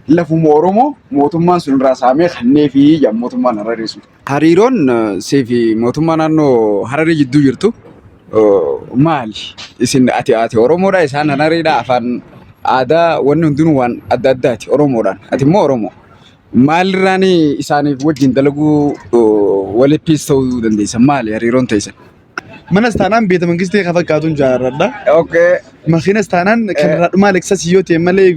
lafuma Oromoo mootummaan sun irraa saamee kannee fi mootummaan Harariisu. Hariiroon seefi mootummaa naannoo Hararii jidduu jirtu maali? Isin ati Oromoodha isaan Harariidha afaan aadaa wanni hundinuu waan adda addaati Oromoodhaan. Ati immoo Oromoo. Maalirraan isaaniif wajjin dalaguu walitti ta'uu dandeessan maali hariiroon ta'isan? Mana istaanaan beeta mangistii kan fakkaatuun jaaladha. Okay. Makiina istaanaan kan raadhumaa Lexus yoo ta'e malee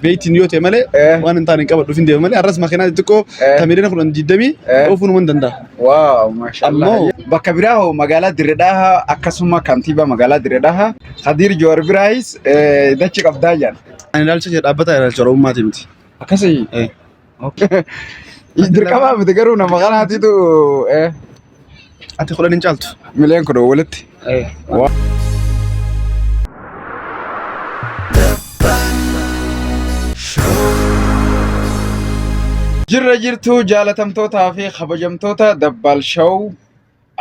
beetiin yoo ta'e malee waan hin taane qabadhuuf hin deemu malee arras makiinaa xixiqqoo kamiidhina 1020 oofuu numan danda'a. Waaw maashaallah. Bakka biraa hoo magaalaa Dirredhaa akkasuma kantiibaa magaalaa Dirredhaa Hadiir Joowar biraayis dachi qabdaa jaan. Ani ilaalcha kee dhaabbataa ilaalcha Oromummaati miti. Akkasii. Dirqamaa miti garuu nama kanaatitu ati kudhan hin caaltu. Mileen kudhan walitti. Jirra jirtu jaalatamtootaa fi kabajamtoota Dabbaal Show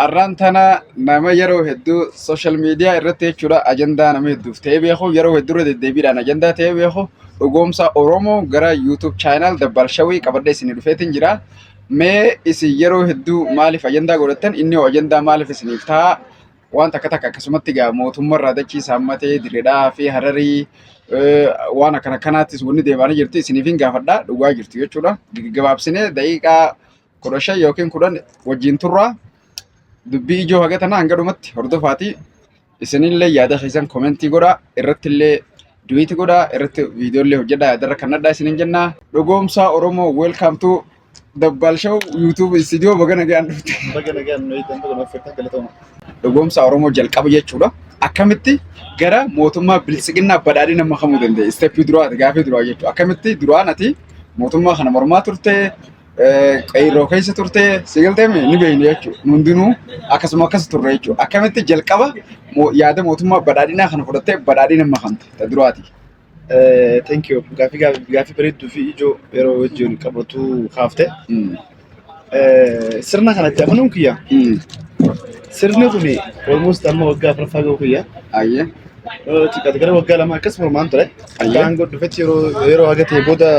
arraan tana nama yeroo hedduu social media irratti jechuudha ajandaa nama hedduuf ta'ee beeku yeroo hedduu irra deddeebiidhaan ajandaa ta'ee beeku dhugoomsa Oromoo gara YouTube channel Dabbaal Show qabadhee isin dhufeetiin jira. Mee isin yeroo hedduu maaliif ajandaa godhattan inni hoo ajandaa maaliif isiniif ta'a waan takka akkasumatti gaa mootummaarraa dachii saammatee Dirredhaa fi Hararii waan akkanaattis wanni deebaanii jirti isiniif hin gaafadhaa dhugaa jirtu jechuudha. Gabaabsinee daqiiqaa 15 yookiin 10 wajjin turraa dubbii ijoo haga tanaa hanga dhumatti hordofaatii isinillee yaada keessan komentii godhaa irrattillee duwiiti godhaa irratti viidiyoolee hojjedhaa yaadarra kannadhaa isinin jennaa dhugoomsa Oromoo welcome to Dabbaal Show YouTube studio bagana gaan dhufte. Bagana gaan nuyi tanto kana fakkaata galatama. Dhugoomsa Oromoo jalqaba jechuudha. Akkamitti gara mootummaa bilisiginnaa badhaadhii nama kamuu danda'e isteeppii duraati gaafii duraa jechuudha. Akkamitti duraan ati mootummaa kana mormaa turte qeyroo keessa turte sigaltee ni beeyne jechuudha. Hundinuu akkasuma akkas turre jechuudha. Akkamitti jalqaba yaada mootummaa badhaadhinaa kana fudhattee badhaadhii nama kamte ta duraati. Thank you. Gaafii bareedduu fi ijoo yeroo wajjin qabatu kaafte. Sirna kanatti amanuun kiyya. Sirni kun almost amma waggaa afuraffaa gahu kiyya. Ayyee. Xiqqaate gara waggaa lama akkas mormaan ture. Kan godhufetti yeroo haga ta'e booda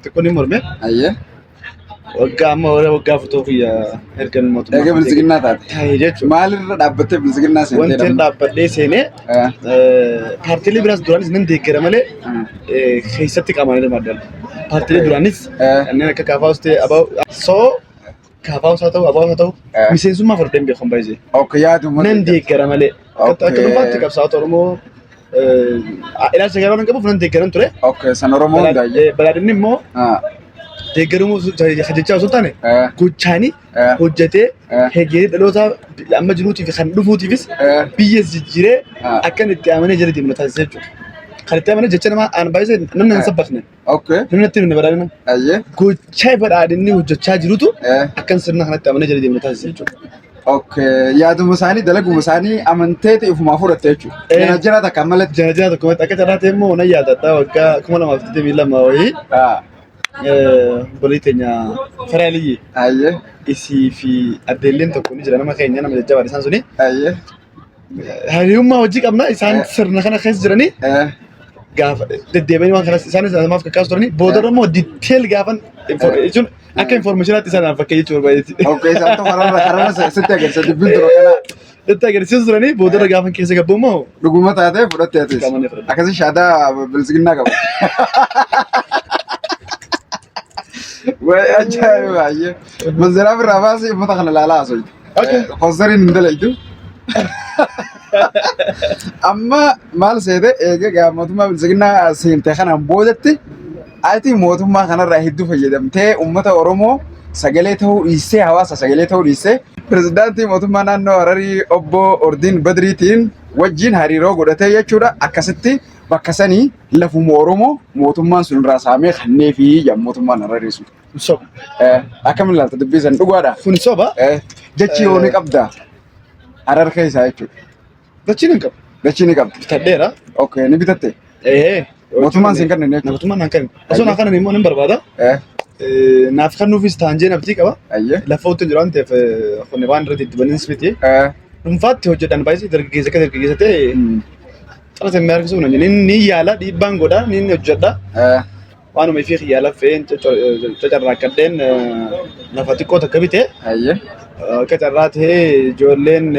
xiqqoo ni morme. Ayyee. Waggaa amma waggaa afurtoo kiyya ergan mootummaa. Egaa bilisiginnaa taate. Jechuudha. Maalirra dhaabbattee bilisiginnaa seentee? Wanti dhaabbadhee seenee paartiilee biraas duraanis nan deeggara malee keessatti qaamanii maddan. Paartiilee duraanis kanneen akka kaafaas ta'e soo kaafaas haa ta'u abaa'us haa ta'u miseensummaa fardeen beekamu baay'ee. Okay yaaduma. Nan deeggara malee. Akka dhuunfaatti qabsaa'ota Oromoo ilaalcha garaa waan qabuuf nan deeggaran ture. Okay san Oromoo hundaayyee. Badhaadhinni immoo deeggarumuu jechaa osoo taane gochaanii hojjetee hegeree dhaloota amma jiruutiif kan dhufuutiifis biyya jijjiiree akkan itti amanee jala deemnu taasisa jechuudha. Kan itti amanee jecha namaa aan baay'isee namni hin sabbakne. Namni itti himne badhaadhina. Gochaa badhaadhinni hojjechaa jirutu akkan sirna kanatti amanee jala deemnu taasisa jechuudha. Okay yaaduma isaanii dalaguma isaanii amanteeti ifumaa fudhatte jechuudha. Jana jiraata akka malee. Jana jiraata akka malee akka jiraate immoo na yaadadha waggaa 2022 wayii. Bolitenya Feraliyye. Ayyee. Isii fi addeelleen tokko ni jira nama keenya nama jajjabaa isaan suni. Ayyee. Hariirummaa hojii qabna isaan sirna kana keessa jiranii. Gaafa deddeebiin waan kanas isaanis namaaf kakkaasu turanii booda immoo diiteel gaafan jechuun akka informaashinaatti isaan fakkeenya jechuudha baay'eetti. Okay isaan tokko karana sitti agarsiisa dubbiin dura kana. Sitti agarsiisu turanii booda gaafan keessa gabbuu immoo. Dhuguma taatee fudhattee atis. Akkasii shaadaa bilisiginnaa qabu. Way ajaa'iba baay'ee. Manzara birraa baasii uummata kana ilaalaa haasa'u. Konsariin hin dalaytu. Amma maal seete egaa mootummaa bilisiginnaa seentee kanaan boodatti ati mootummaa kanarraa hedduu fayyadamtee uummata Oromoo sagalee ta'uu dhiissee hawaasa sagalee ta'uu dhiissee pirezidaantii mootummaa naannoo Hararii obbo Ordiin Badriitiin wajjin hariiroo godhatee jechuudha. Akkasitti bakka sanii lafuma Oromoo mootummaan sun irraa saamee kannee fi mootummaan Hararii sun. Soba. Akkamiin ilaalta dubbii san dhugaadha? Kun soba. Jechi yoo ni qabda. Harar keessaa jechuudha. Dachii ni qabu. Dachii ni qabdi. Bitadheera. Okay ni bitatte. Mootummaan siin kanneen jechuudha. Mootummaan naan kennu. Osoo naan kennan immoo nan barbaada. Naaf kennuufis taanjee naftii qaba. Lafa utuu jiru waan ta'eef kun waan irratti itti banin miti. Dhuunfaatti hojjedhan baay'isee dargaggeessa akka dargaggeessa ta'e xalataan mee harkisuu ni yaala dhiibbaan godha ni hojjedha. وأنا ما في خيال فين تجرّا كدين نفاتيكو تكبيته أيه كجرّات هي جولين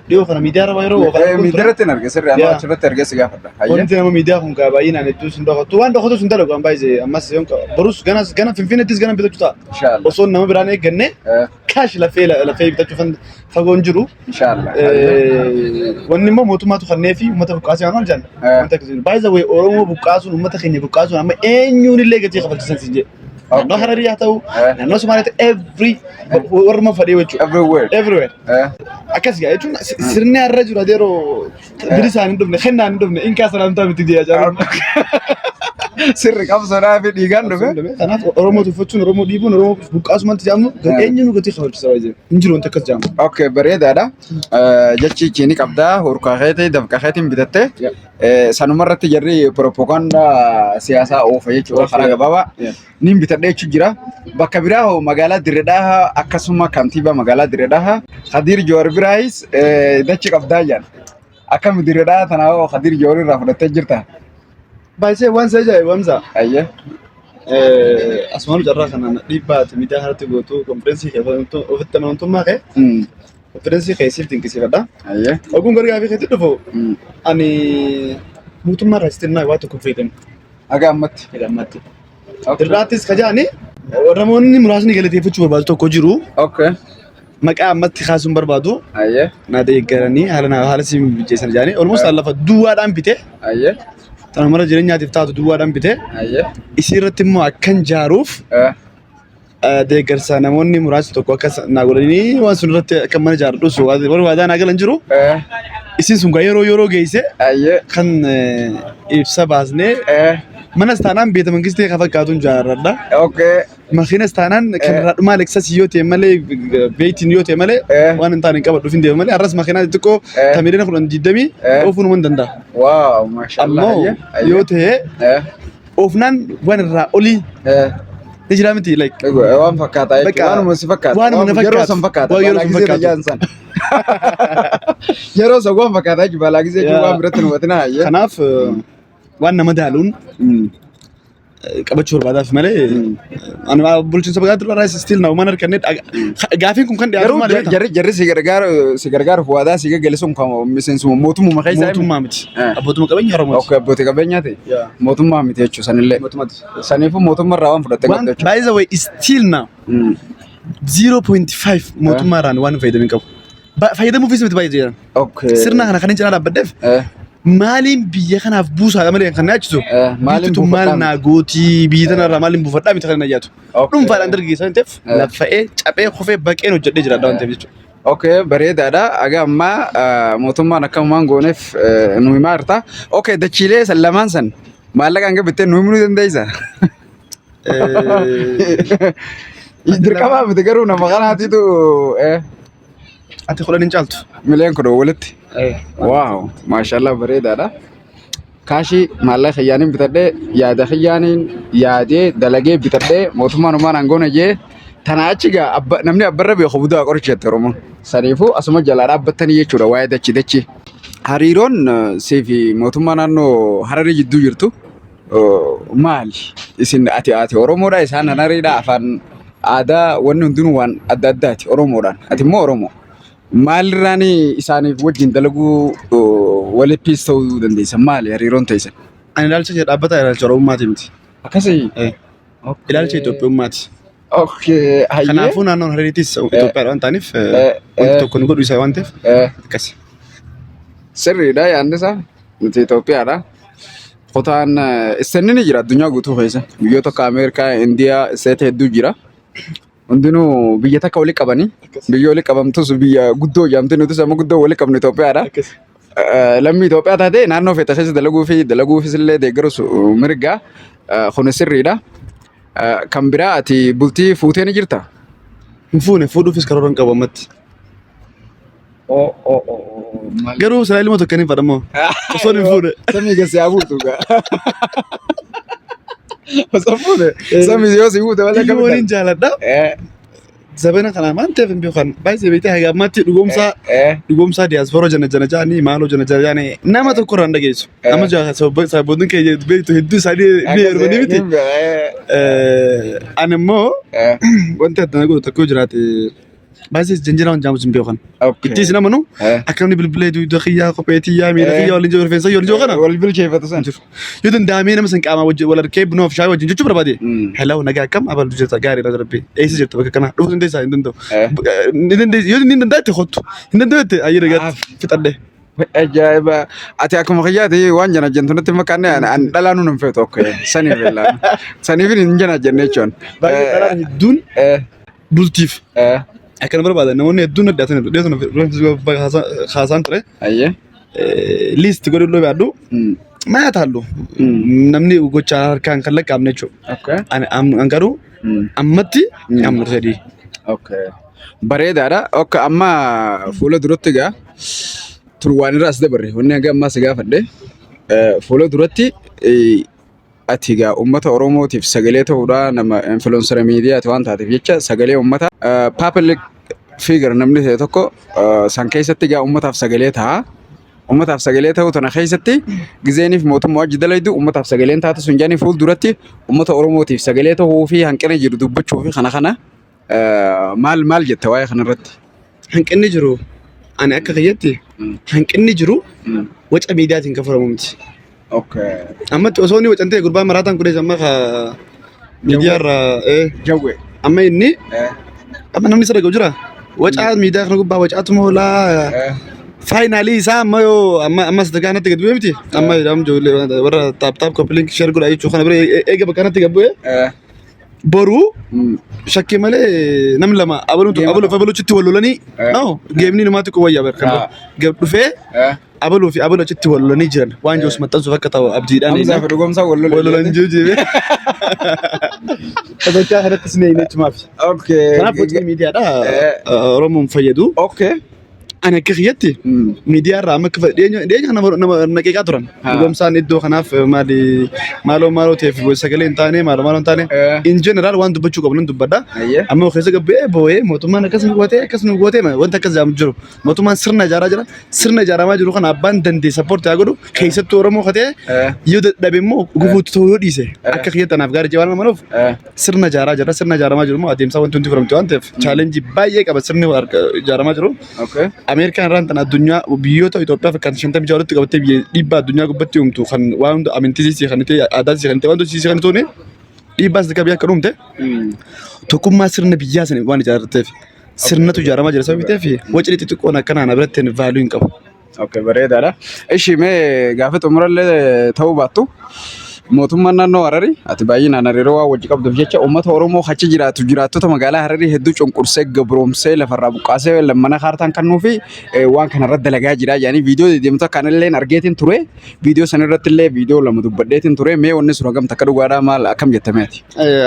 ديو خنا ميديا روايرو ميديا تنرجع سر أنا أشوف ترجع سجافة أيه وانت ما ميديا هم كاباين أنا دوس ندخل توان دخلوا سندلو كم بايزي أما سيون بروس جنا في تيس جنا بتوتا إن شاء الله وصلنا ما براني جنة كاش لفي بتشوفن فقونجرو إن شاء الله واني ما موتو ما تخني في وما تبقاسي أنا الجن وانت كذي بايزا وي أورو بقاسون وما تخني بقاسون أما إنيوني اللي قتي خبرت سنسيجي no harariya ta'u naannoo Somaaliyaatti every warma fadhii jechuudha everywhere akkas gaa jechuun sirni har'a jiru adeeroo bilisaan hin dhufne kennaan hin dhufne inkaa salaamtaa miti jee ajaa'iba sirri qabsoodhaa fi dhiigaan dhufe kanaaf Oromoo tuffachuun Oromoo dhiibuun Oromoo buqqaasumatti jaamu eenyuun gatii qabachiisa baay'ee hin jiru wanti akkas jaamu. Okay bareedaadha jechi chiini qabdaa hurkaa keetii dafqa keetiin bitatte sanumarratti jarri propaganda siyaasaa oofa jechuudha karaa gabaabaa nin bitadhee jechuun jira bakka biraa hoo magaalaa Dirredhaa akkasuma kantiibaa magaalaa Dirredhaa Khadir Joowar biraayis dachi qabdaa jaan akkam Dirredhaa tanaa hoo Khadir Joowar irraa fudhattee jirta. Baay'ee waan ajaa'ibaamsa. Ayyee. Asumaan carraa kanaan dhiibbaati miidiyaa irratti gootu konfireensii keessatti ofitti amanamtummaa kee konfireensii keessatti dinqisiifadha. Ayyee. Oguun gargaa fi keessatti dhufu ani mootummaa irraa sitirnaa waa tokko fayyadamu. Aga ammatti. Ammatti. Dirraattis kajaani namoonni muraasni galateeffachuu barbaadu tokko jiru. Okay. Maqaa ammatti kaasuun barbaadu. Ayyee. Na deeggaranii haala si mijeessan jaanii almost lafa duwwaadhaan bite. Ayyee. Tana mara jireenyaatiif taatu duwwaadhaan bite. Ayyee. Isii irratti immoo akkan jaaruuf deeggarsa namoonni muraasni tokko akka naa godhanii waan sun irratti akka mana jaarudhus barbaadaa naa galan jiru. Isiin sun yeroo geesse kan ibsa baasnee manas taanaan beeta mangistii kan fakkaatuun jaarradha. Okay. Makiinas taanaan kan raadhumaa Lexus yoo ta'e malee beetiin yoo ta'e malee waan hin taane hin qabadhuuf hin deemu malee arras makiinaa xixiqqoo tamiidina 1020 oofuu nama danda'a. Waaw maashaallah. Ammoo yoo ta'e oofnaan waan irraa olii ni jira miti like waan fakkaataa jechuudha waanuma si fakkaata yeroo san fakkaata yeroo san waan fakkaataa jechuudha balaa gisee jechuudha waan biratti nu watina hayyee. Kanaaf waan nama daaluun qabachuu barbaadaaf malee ani bulchiinsa magaalaa Dirreedhaa still na uumaan harkannee gaafiin kun kan dhiyaatu maal jarri si gargaaruuf waadaa si gaggeessuun kan miseensuma mootummaa keessaa mootummaa miti abbootummaa qabeenya Oromooti. Okay abbootii qabeenyaa ta'e mootummaa miti jechuudha sanillee saniifuu mootummaa irraa waan fudhattee qabda jechuudha. By the way still now 0.5 mootummaa irraan waan fayyadamin qabu fayyadamuufis miti baay'ee jiran sirna kana kan hin cinaa dhaabbadeef maaliin biyya kanaaf buusaa malee kan naachisu maaliin maal naa gootii biyya tanarraa maaliin buufadhaa miti kan nayyaatu dhuunfaadhaan dargaggeessaa ta'eef laffa'ee caphee kofee baqeen hojjedhee jira waan ta'eef jechuudha. Okay bareedaadha aga ammaa mootummaan akkamumaan gooneef nu himaa jirta. Okay dachiilee san lamaan san maallaqaan gabattee nu himuu dandeessaa? Dirqamaa miti garuu nama kanaatiitu ati kudhan hin caaltu. Miliyoon kudha walitti. Waaw maashaallah bareedaadha. Kaashii maallaqa xiyyaaniin bitadhee yaada xiyyaaniin yaadee dalagee bitadhee mootummaan uumaan aangoon hojjee tanaa achi gaa namni abbarra beeku budaa qorichatti Oromoo. Saniifuu asuma jalaa dhaabbattanii jechuudha waa'ee dachi. Hariiroon siifi mootummaa naannoo Hararii jidduu jirtu maali? Isin ati Oromoodha isaan Harariidha afaan aadaa wanni hundinuu waan adda addaati Oromoodhaan ati immoo Oromoo. Maalirraan isaaniif wajjin dalaguu walitti ta'uu dandeessa maali hariiroon ta'isan? Ani ilaalcha kee dhaabbataa ilaalcha Oromummaati miti. Akkasii? Ilaalcha Itoophiyaummaati. Okay. Kanaafuu naannoon Harariitis Itoophiyaadha waan ta'aniif wanti tokko nu godhu isaa waan ta'eef akkasi. Sirriidha yaadni isaa nuti Itoophiyaadha. Kutaan isteetni ni jira addunyaa guutuu keessa biyyoota akka Ameerikaa, Indiyaa, isteeta hedduu jira. Hundinuu biyya takka walitti qabanii biyya walitti qabamtus biyya guddoo jedhamte nuti sama guddoo walitti qabnu Itoophiyaadha. Lammii Itoophiyaa taate naannoo feeta keessa dalaguufis illee deeggarus mirga kun sirriidha. Kan biraa ati bultii fuutee ni jirta? Hin fuune fuudhuufis karoora hin qabu ammatti. Garuu Israa'eel immoo tokko ni fadhamoo osoo hin fuune. Samii keessaa fuutu gaa. Osoo fuune samii yoo si fuute malee waliin jaaladha. زبنا كنا ما أنت فين بيخان بايز بيته هجا ما تي دقوم سا دياسبورا جنا جاني مالو جنا جاني نما تذكر عندك إيش أما جا سبودن كي بيت هدو سادي بير مني بيتي أنا مو وأنت تنقول تكو جراتي بايز جنجنا جامو جنبي خان كتير منو أكلني بالبلاد ويدخيا قبيتي يا مين خيا ولا جور فين سيور جوغنا ولا بالكيف تسان يدن دامين مثلا كأما وجه ولا ركيب نوف شاي وجه جوبر بادي هلا ونجا كم أبل جرت جاري ربي إيش جرت بك كنا روح ندي ساي ندو ندي يدن ندي تخطو ندي أي رجال في تده أجايب أتاكم خياتي وانجنا جنتنا تمكاني أن دلانو نمفيت أوكي سني فيلا سني في نجنا جنيشون دون بولتيف أكن برا بعد نموني دون داتنا خازان ترى أيه ليست تقول له بعدو ما يتحلو نمني وقتشار كان كله كام نشوف أوكي أنا أنكرو أمتي أمر سدي أوكي بريد هذا أوكي أما فولا دروتيجا ترواني راس ده بري وني أجا ما سجى فده فولا دروتي أتيجا أمته أورومو تيف سجلته ودا نما إنفلونسر ميديا توان تاتي فيتشا سجلي أمته public figure نمني هيتوكو سانكيسة تيجا أمته في سجلتها أمته في سجلتها وتناخيستي جزيني في موت مواجد ليدو أمته في سجلين تاتو سنجاني فول دورتي أمته أورومو تيف سجلته هو في هنكنا جردو بتشوف في خنا مال جت واي خنا رتي هنكني جرو أنا أكخيتي هنكني جرو وش أميدات إنك فرمومتي أوكي أما توصوني وش أنت قربان مراتان كده جمعها ميديار إيه جوي أما إني أما نمني سرق وجرا وش عاد ميديار خلقوا بوش عتمه لا فاينالي سام ما يو أما صدقنا تقدر بيمتي أما يوم جولي ورا تاب كوبلينك شير قول أي شو خنا بري إيه بكرة تقبله برو شكي ماله نملما أبلو فبلو شتى ولولني أو جيمني نما تكوي يا بركان جب رفع أبلو شتى ولولني جرن وان جوس متى سوف كتاو أبجيران أمزح في رقم سا ولولن جوجي هذا كان هذا تسنين ما في أوكي أنا بقول ميديا ده روم فيدو أوكي أنا كخيتي ميديا رامك ديني أنا نكيكاتران يوم سان يدو خناف مالو تيف سكلين تاني مالو تاني in general وان دبتشو قبلن دبدا أما وخيسة قبله بوي موتومان كسن قوته ما وانت كزام جرو موتومان سرنا جارا ما جرو خنا abandon دي support ياغدو خيسة تورمو خته يود دبيمو غوفو تورو ديسه أكخيت أنا أفكار جوان ما نوف سرنا جارا ما جرو ما أديم سوون 20 from 20 challenge بايه كبر سرنا جارا ما جرو أمريكا رانتنا الدنيا وبيوتا إثيوبيا فكان شنتم جارت قبته بيبا الدنيا قبته يوم تو خن واند أمنتي سي خنتي عادات سي خنتي واندو سي خنتوني بيبا زكا بيا كرومته تكون ما سرنا بيجاسني وان جارت سرنا تجارة ما جرسوا بيته وجري تكون كنا أنا برتين فالوين كم أوكي بريد هذا إيش ما قافت عمر اللي تو باتو mootummaan naannoo Hararii ati baay'inaan hariiroo waa wajji qabduuf jecha uummata Oromoo achi jiraattota magaalaa Hararii hedduu cunqursee gabroomsee lafarraa buqqaasee lammana kaartaan kannuu fi waan kanarratti dalagaa jira jedhanii viidiyoo deemtota kanallee argeetiin ture viidiyoo sanarratti illee viidiyoo lama dubbadheetiin ture mee wanni sun hagam takka dhugaadhaa maal akkam jettameeti.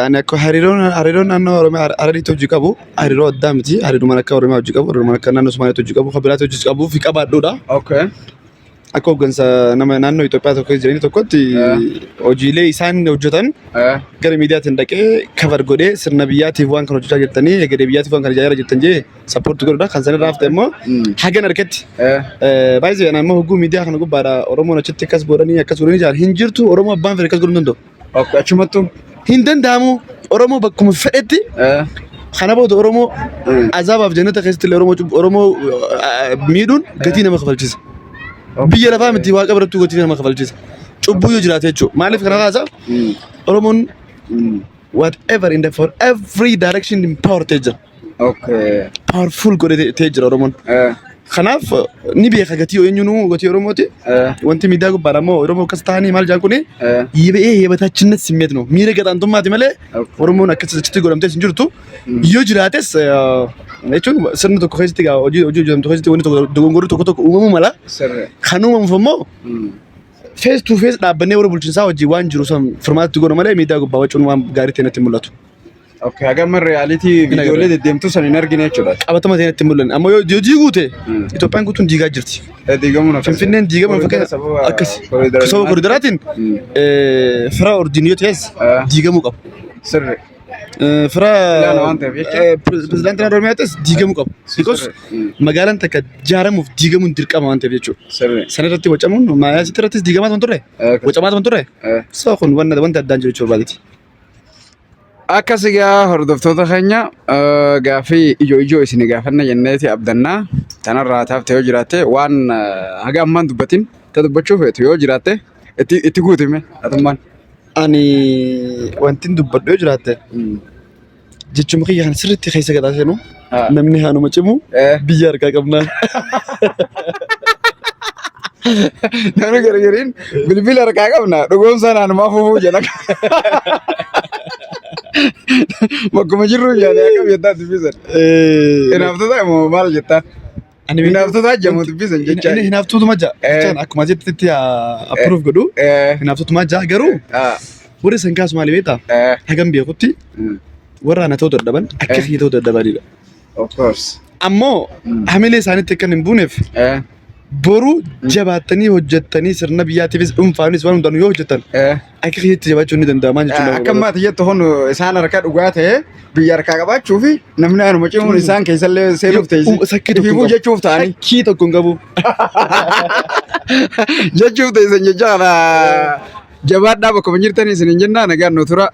Ani akka hariiroon naannoo Oromiyaa Harariitti hojii qabu hariiroo addaa miti hariiroo akka Oromiyaa hojii qabu hariiroo akka naannoo Somaaliyaatti hojii qabu kabiraatti hojii qabu fi qabaadhuudha. Okay. Aku gansa nama naannoo Itoophiyaa tokko jiranii tokkotti hojiilee isaan hojjetan gara miidiyaatti dhaqee cover godhee sirna biyyaatiif waan kana hojjechaa jirtanii egeree biyyaatiif waan kana ijaaraa jirtan jee support godhuudha kan sanirraa hafte immoo hagan harkatti baay'ee naannoo hoguu miidiyaa kana gubbaadha Oromoon achitti akkas godhanii jira hin jirtu Oromoo abbaan fedhe akkas godhuu hin danda'u. Achumattu hin danda'amu Oromoo bakkuma fedhetti kana booda Oromoo azaabaaf jannata keessatti Oromoo miidhuun gatii nama kafalchiisa. Biyya lafaa miti waaqa biratti gatii nama kafalchiisa. Cubbuu yoo jiraate jechuudha. Maaliif kana kaasaa? Oromoon whatever in the for every direction empowered ta'e jira. Okay. Powerful godhee ta'e jira Oromoon. Kanaaf ni beeka gatii eenyuun gatii Oromooti. Wanti miidiyaa gubbaadha immoo Oromoo akkas ta'anii maal jedhan kuni yebatachinnet simmeet no miira gadaantummaati malee Oromoon akkas achitti godhamtee hin jirtu. Yoo jiraates jechuun sirni tokko keessatti hojii hojjetamtu keessatti wanti tokko dogongorri tokko uumamu mala. Kan uumamuuf immoo face to face dhaabbannee warra bulchiinsaa hojii waan jiru san firmaatti godhu malee miidiyaa gubbaa wacuun waan gaarii ta'e natti mul'atu. Okay, agamma reality viidiyoolee deddeemtuu san hin argine jechuudha. Qabatama ta'e natti mul'anne ammoo yoo diigute Itoophiyaan guutuun diigaa jirti. Diigamuun akka Finfinneen diigamuun fakkeenya akkas sababa koridoraatiin fira ordiniyoo ta'es diigamuu qabu. Sirri. فرا لا لا أنت بيجي بريزيدنت رامياتس ديجامو قب بيكوس مقالن تك جارم في ديجامو ديرقام أنت بيجو سنرتي وجامون ما يسترتس ديجامات منتورة وجامات منتورة ساخن وانا دانجو يشوف بالتي akkasigaa hordoftoota keenya gaafii ijoo isin gaafanna jenneeti abdannaa tanarraa taaftee yoo jiraatte waan haga ammaan dubbatin ta dubbachuu feetu yoo jiraatte itti guutime atummaan. Ani wantin dubbadhu yoo jiraatte jechuun kiyya kan sirriitti keessa gataa seenu namni haanuma cimu biyya harkaa qabnaa. Namni gargariin bilbila harkaa qabna dhugoomsaan hanumaa fufuu jedha. Bakkuma jirru yaadee akka beektaa dubbisan. Hinaaftota immoo maal jettaan? Hinaaftota jamu dubbisan jecha. Inni hinaaftotuma ja'a. Akkuma jettitti approve godhu hinaaftotuma ja'a garuu warri san kaasu maali beektaa? Hagam beekutti warra ana ta'uu dadhaban akka kiyya ta'uu dadhabanidha. Of course. Ammoo hamilee isaaniitti akka hin buuneef boru jabaatanii hojjettanii sirna biyyaatiifis dhuunfaanis waan hundaan yoo hojjettan akka kiyyatti jabaachuun ni danda'ama jechuudha. Akka ammaatti jettu kun isaan harkaa dhugaa ta'ee biyya harkaa qabaachuu fi namni haanuma cimuun isaan keessallee seenuuf ta'isi. Ififuu jechuuf ta'anii. Sakkii tokko hin qabu. Jechuuf ta'isan jecha kana jabaadhaa bakkuma jirtanii isin hin jennaa nagaan nu tura.